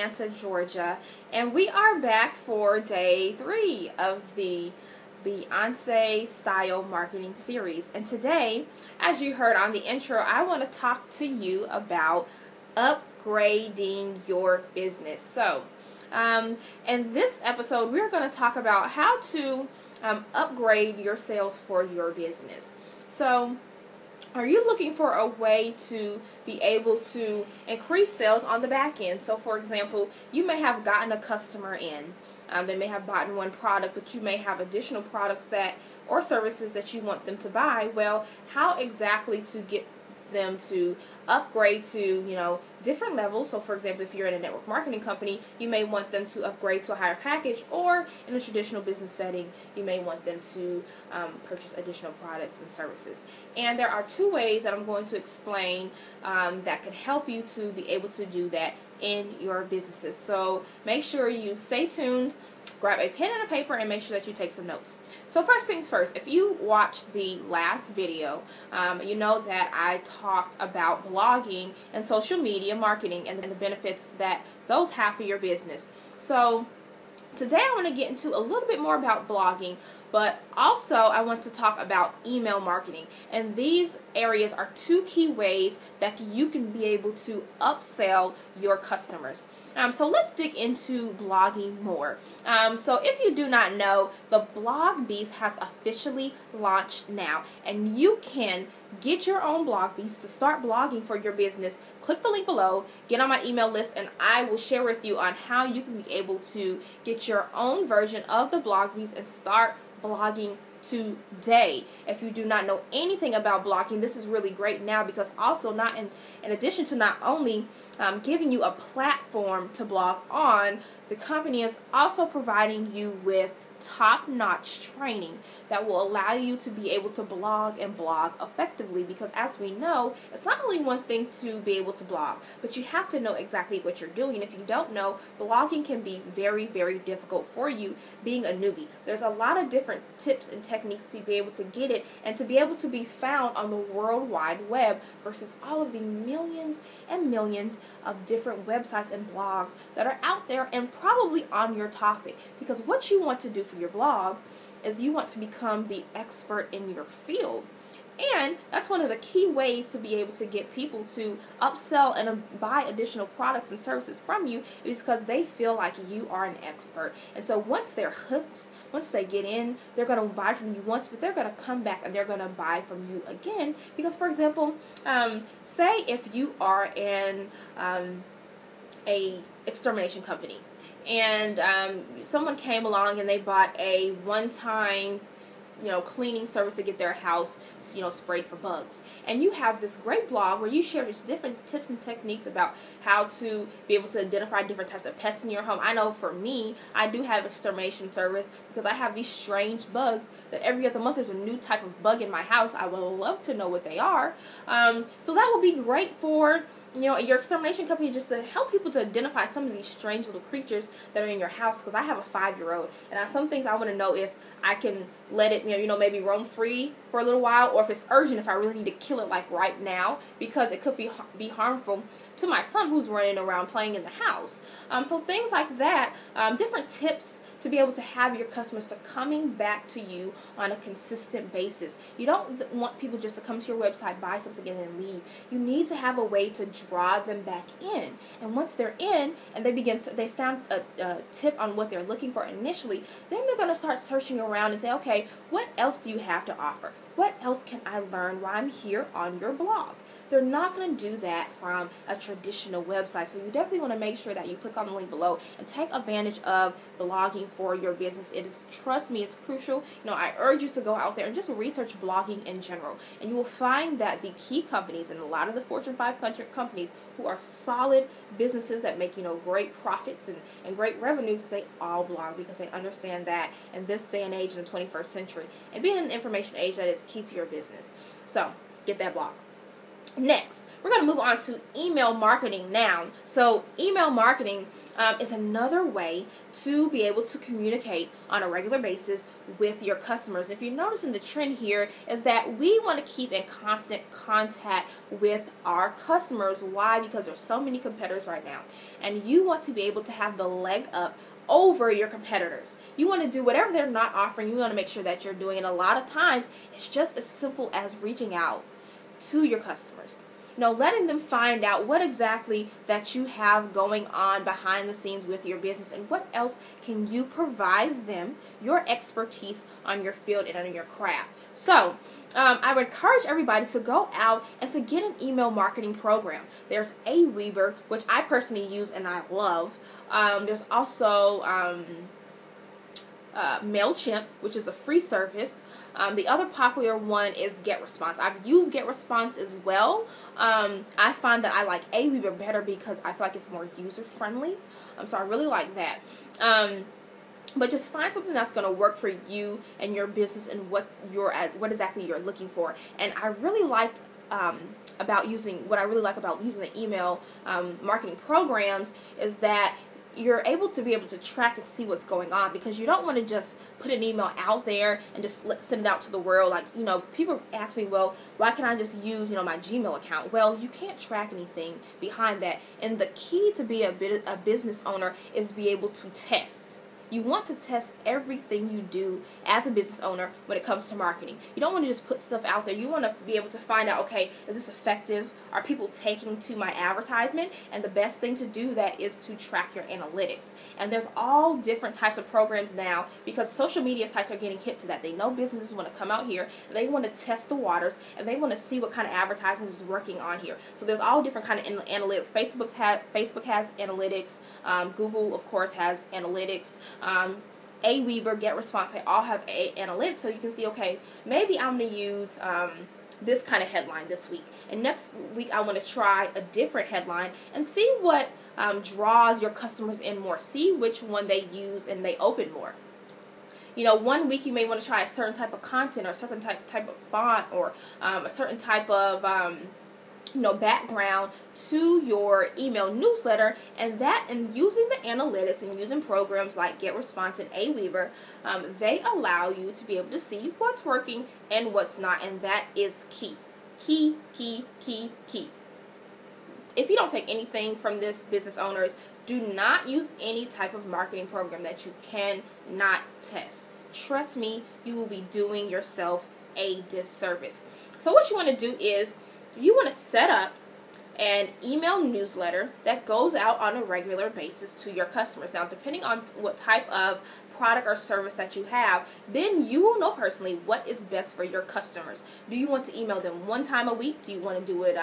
Atlanta, Georgia, and we are back for day 3 of the Beyonce style marketing series. And today, as you heard on the intro, I want to talk to you about upgrading your business. So, in this episode, we're going to talk about how to upgrade your sales for your business. So, are you looking for a way to be able to increase sales on the back end? So, for example, you may have gotten a customer in. They may have bought one product, but you may have additional products that or services that you want them to buy. Well, how exactly to get them to upgrade to, different levels. So, for example, if you're in a network marketing company, you may want them to upgrade to a higher package, or in a traditional business setting, you may want them to purchase additional products and services. And there are 2 ways that I'm going to explain that can help you to be able to do that in your businesses. So make sure you stay tuned, grab a pen and a paper, and make sure that you take some notes. So first things first, if you watched the last video, you know that I talked about blogging and social media marketing and the benefits that those have for your business. So today I want to get into a little bit more about blogging, but also I want to talk about email marketing. And these areas are 2 key ways that you can be able to upsell your customers. So let's dig into blogging more. So if you do not know, the Blog Beast has officially launched now, and you can get your own Blog Beast to start blogging for your business. Click the link below, get on my email list, and I will share with you on how you can be able to get your own version of the Blog Beast and start blogging today. If you do not know anything about blogging, this is really great now, because also in addition to not only giving you a platform to blog on, the company is also providing you with top-notch training that will allow you to be able to blog and blog effectively, because as we know, it's not only one thing to be able to blog, but you have to know exactly what you're doing. And if you don't know, blogging can be very, very difficult for you being a newbie. There's a lot of different tips and techniques to be able to get it and to be able to be found on the World Wide Web versus all of the millions and millions of different websites and blogs that are out there and probably on your topic. Because what you want to do for your blog is you want to become the expert in your field. And that's one of the key ways to be able to get people to upsell and buy additional products and services from you, is because they feel like you are an expert. And so once they're hooked, once they get in, they're going to buy from you once, but they're going to come back and they're going to buy from you again. Because, for example, say if you are in a extermination company, and someone came along and they bought a one-time cleaning service to get their house sprayed for bugs, and you have this great blog where you share just different tips and techniques about how to be able to identify different types of pests in your home. I know for me, I do have extermination service because I have these strange bugs that every other month there's a new type of bug in my house. I would love to know what they are. So that would be great for your extermination company, just to help people to identify some of these strange little creatures that are in your house. Because I have a 5-year-old, and some things I want to know if I can let it, maybe roam free for a little while, or if it's urgent, if I really need to kill it like right now, because it could be harmful to my son who's running around playing in the house. So things like that, different tips to be able to have your customers to coming back to you on a consistent basis. You don't want people just to come to your website, buy something, and then leave. You need to have a way to draw them back in. And once they're in and they found a tip on what they're looking for initially, then they're going to start searching around and say, okay, what else do you have to offer? What else can I learn while I'm here on your blog? They're not going to do that from a traditional website. So you definitely want to make sure that you click on the link below and take advantage of blogging for your business. It is, trust me, it's crucial. I urge you to go out there and just research blogging in general. And you will find that the key companies and a lot of the Fortune 500 companies who are solid businesses that make, great profits and great revenues, they all blog, because they understand that in this day and age in the 21st century, and being in an information age, that is key to your business. So get that blog. Next, we're going to move on to email marketing now. So email marketing, is another way to be able to communicate on a regular basis with your customers. If you're noticing, the trend here is that we want to keep in constant contact with our customers. Why? Because there's so many competitors right now, and you want to be able to have the leg up over your competitors. You want to do whatever they're not offering. You want to make sure that you're doing it. A lot of times it's just as simple as reaching out to your customers, letting them find out what exactly that you have going on behind the scenes with your business, and what else can you provide them, your expertise on your field and on your craft. So I would encourage everybody to go out and to get an email marketing program. There's Aweber, which I personally use and I love. There's also MailChimp, which is a free service. The other popular one is GetResponse. I've used GetResponse as well. I find that I like Aweber better because I feel like it's more user-friendly. So I really like that. But just find something that's going to work for you and your business and what exactly you're looking for. And I really like about using the email marketing programs is that you're able to track and see what's going on, because you don't want to just put an email out there and just send it out to the world. Like, people ask me, well, why can't I just use, my Gmail account? Well, you can't track anything behind that. And the key to be a business owner is be able to test. You want to test everything you do as a business owner when it comes to marketing. You don't want to just put stuff out there. You want to be able to find out, okay, is this effective? Are people taking to my advertisement? And the best thing to do that is to track your analytics. And there's all different types of programs now, because social media sites are getting hip to that. They know businesses want to come out here, and they want to test the waters, and they want to see what kind of advertising is working on here. So there's all different kind of analytics. Facebook has analytics. Google, of course, has analytics. Aweber, GetResponse, they all have analytics, so you can see, okay, maybe I'm going to use this kind of headline this week, and next week I want to try a different headline and see what draws your customers in more. See which one they use and they open more. 1 week you may want to try a certain type of content, or a certain type of font, or a certain type of background to your email newsletter, and using the analytics and using programs like GetResponse and Aweber, they allow you to be able to see what's working and what's not, and that is key. Key. If you don't take anything from this, business owners, do not use any type of marketing program that you cannot test. Trust me, you will be doing yourself a disservice. So what you want to do is, you want to set up an email newsletter that goes out on a regular basis to your customers. Now, depending on what type of product or service that you have, then you will know personally what is best for your customers. Do you want to email them 1 time a week? Do you want to do it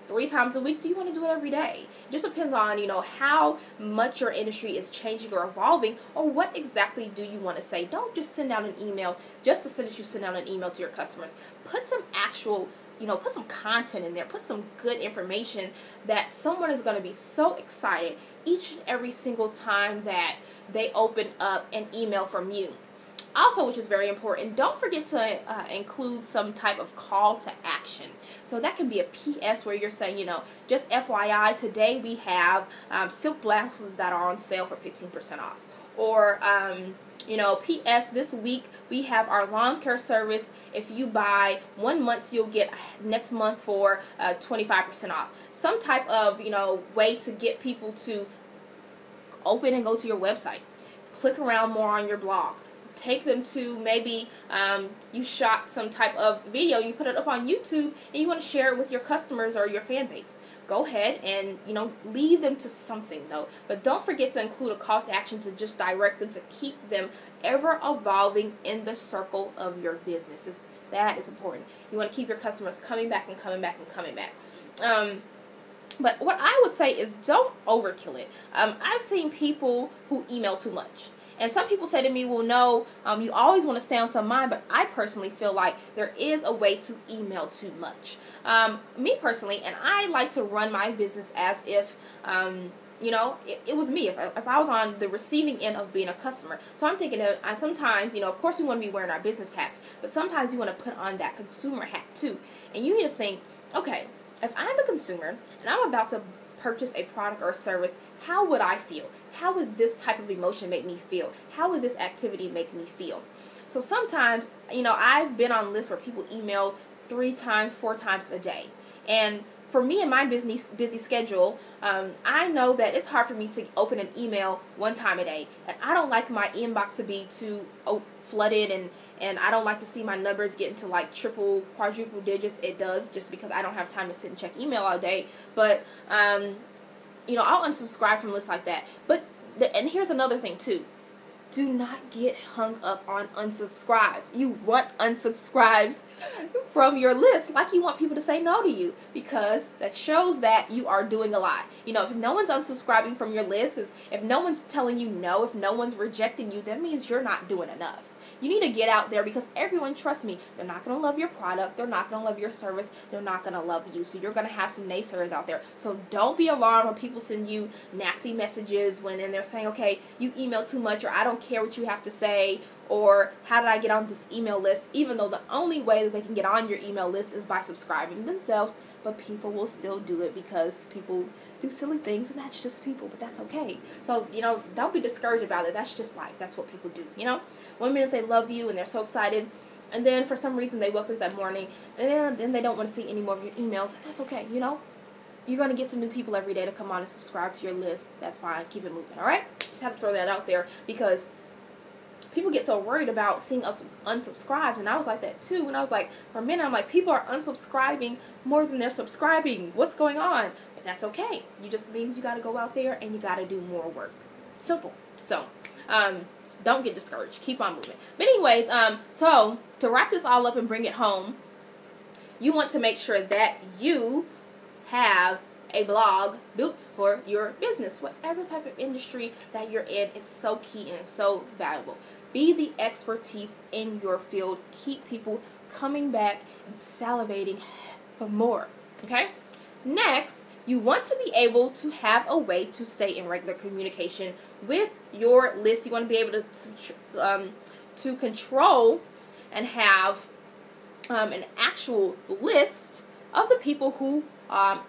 3 times a week? Do you want to do it every day? It just depends on, how much your industry is changing or evolving, or what exactly do you want to say. Don't just send out an email just to send out an email to your customers. Put some actual put some content in there. Put some good information that someone is going to be so excited each and every single time that they open up an email from you. Also, which is very important, don't forget to include some type of call to action. So that can be a PS where you're saying, just FYI, today we have silk blouses that are on sale for 15% off. Or, PS, this week we have our lawn care service. If you buy 1 month, you'll get next month for 25% off. Some type of, way to get people to open and go to your website. Click around more on your blog. Take them to maybe you shot some type of video, you put it up on YouTube, and you want to share it with your customers or your fan base. Go ahead and, lead them to something, though. But don't forget to include a call to action to just direct them, to keep them ever evolving in the circle of your business. That is important. You want to keep your customers coming back and coming back and coming back. But what I would say is, don't overkill it. I've seen people who email too much. And some people say to me, well, no, you always want to stay on some mind, but I personally feel like there is a way to email too much. Me personally, and I like to run my business as if, it was me, if I was on the receiving end of being a customer. So I'm thinking that sometimes, of course we want to be wearing our business hats, but sometimes you want to put on that consumer hat too. And you need to think, okay, if I'm a consumer and I'm about to purchase a product or a service, how would I feel? How would this type of emotion make me feel? How would this activity make me feel? So sometimes, I've been on lists where people email 3 times, 4 times a day. And for me and my busy schedule, I know that it's hard for me to open an email 1 time a day. And I don't like my inbox to be too flooded, and I don't like to see my numbers get into like triple, quadruple digits. It does, just because I don't have time to sit and check email all day. But, I'll unsubscribe from lists like that. And here's another thing too. Do not get hung up on unsubscribes. You want unsubscribes from your list like you want people to say no to you, because that shows that you are doing a lot. If no one's unsubscribing from your list, if no one's telling you no, if no one's rejecting you, that means you're not doing enough. You need to get out there, because everyone, trust me, they're not going to love your product. They're not going to love your service. They're not going to love you. So you're going to have some naysayers out there. So don't be alarmed when people send you nasty messages and they're saying, okay, you email too much, or I don't care what you have to say, or how did I get on this email list, even though the only way that they can get on your email list is by subscribing themselves. But people will still do it because people do silly things, and that's just people, but that's okay. So, don't be discouraged about it. That's just life. That's what people do, One minute they love you and they're so excited, and then for some reason they woke up that morning and then they don't want to see any more of your emails. That's okay, You're going to get some new people every day to come on and subscribe to your list. That's fine. Keep it moving, all right? Just have to throw that out there, because people get so worried about seeing unsubscribes, and I was like that too. And I was like, for a minute, I'm like, people are unsubscribing more than they're subscribing. What's going on? But that's okay. You just means you got to go out there and you got to do more work. Simple. So, don't get discouraged. Keep on moving. But anyways, so to wrap this all up and bring it home, you want to make sure that you have a blog built for your business, whatever type of industry that you're in. It's so key and it's so valuable. Be the expertise in your field. Keep people coming back and salivating for more. Okay? Next, you want to be able to have a way to stay in regular communication with your list. You want to be able to control and have an actual list of the people who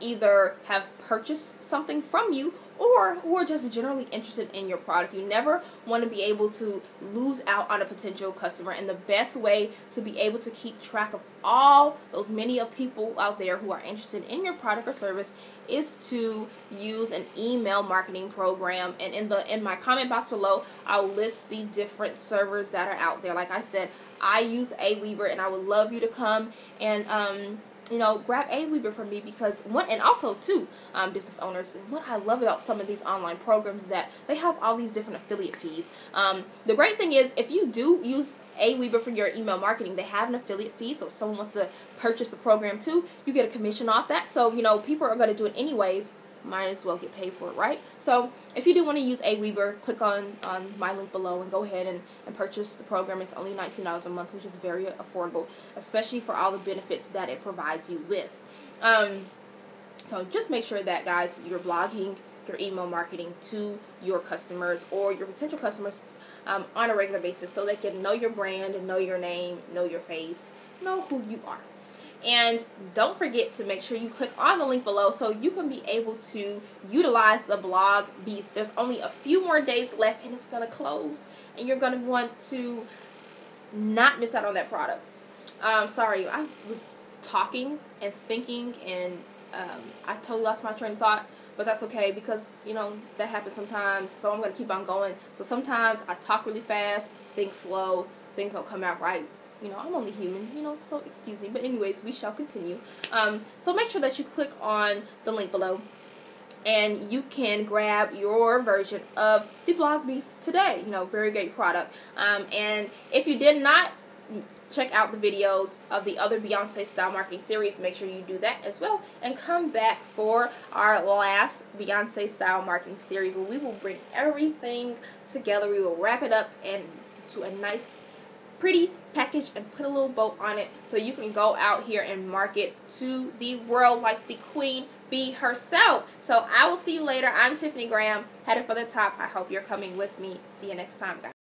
either have purchased something from you or who are just generally interested in your product. You never want to be able to lose out on a potential customer, and the best way to be able to keep track of all those many of people out there who are interested in your product or service is to use an email marketing program. And in my comment box below, I'll list the different servers that are out there. Like I said, I use Aweber, and I would love you to come and grab Aweber from me, because and also too, business owners, what I love about some of these online programs is that they have all these different affiliate fees. The great thing is, if you do use Aweber for your email marketing, they have an affiliate fee. So if someone wants to purchase the program too, you get a commission off that. So, people are going to do it anyways. Might as well get paid for it, right? So if you do want to use Aweber, click on my link below and go ahead and purchase the program. It's only $19 a month, which is very affordable, especially for all the benefits that it provides you with. So just make sure that, guys, you're blogging your email marketing to your customers or your potential customers on a regular basis, so they can know your brand, know your name, know your face, know who you are. And don't forget to make sure you click on the link below so you can be able to utilize the blog beast. There's only a few more days left and it's going to close, and you're going to want to not miss out on that product. Sorry, I was talking and thinking and I totally lost my train of thought, but that's okay, because that happens sometimes. So I'm going to keep on going. So sometimes I talk really fast, think slow, things don't come out right. I'm only human, so excuse me. But anyways, we shall continue. So make sure that you click on the link below, and you can grab your version of the Blog Beast today. Very great product. And if you did not check out the videos of the other Beyonce style marketing series, make sure you do that as well, and come back for our last Beyonce style marketing series, where we will bring everything together. We will wrap it up and to a nice pretty package and put a little bow on it, so you can go out here and market to the world like the queen bee herself. So I will see you later. I'm Tiffany Graham, headed for the top. I hope you're coming with me. See you next time, guys.